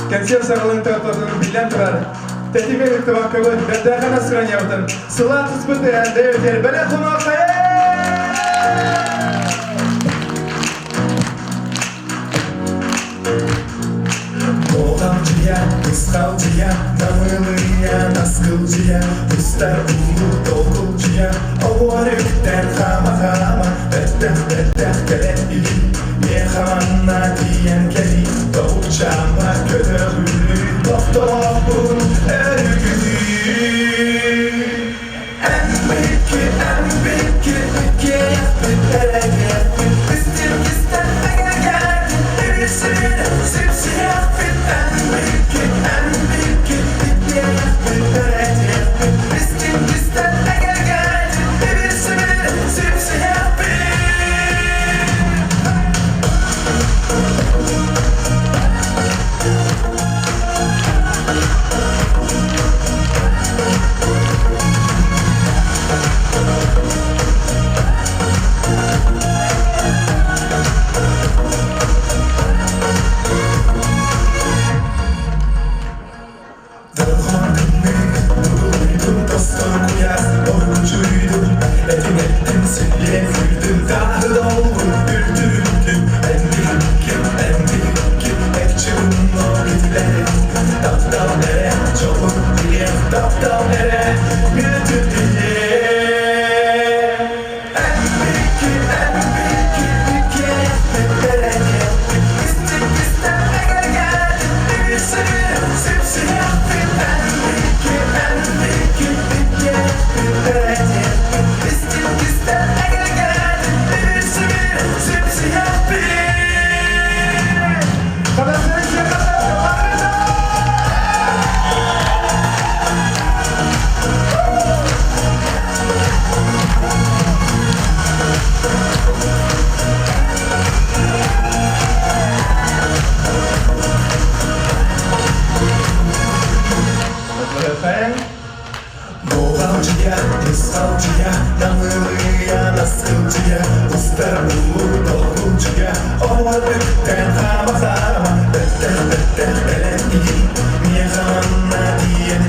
Консерв сарылын тартатын билен тұрар. Тәтіме үктівак көбі, бәрдәға насыран яудын. Сыла тұспыты әнді өтер, бәлі құна қайы! Оғамжия, ұсқалжия, намылыя, насқылжия, ұстар ұлы толқылжия, ауар үктен қама-қама, бәттәқ кәлет илі, не қаманна дейін кәлі, тоқчама көтірілі, тоқтоқпын әрігілі. Әмбекі, үке яқпын, әрәгәппін, біздер кестен әгәгәдің, әресіні сепсі яқпын. Boğamcıya, ıssalcıya, damılıya, nasılcıya, ıstar ulu dolgulcuya, ovalıktan hama hama, better, belet iyi, niye zamanla diyen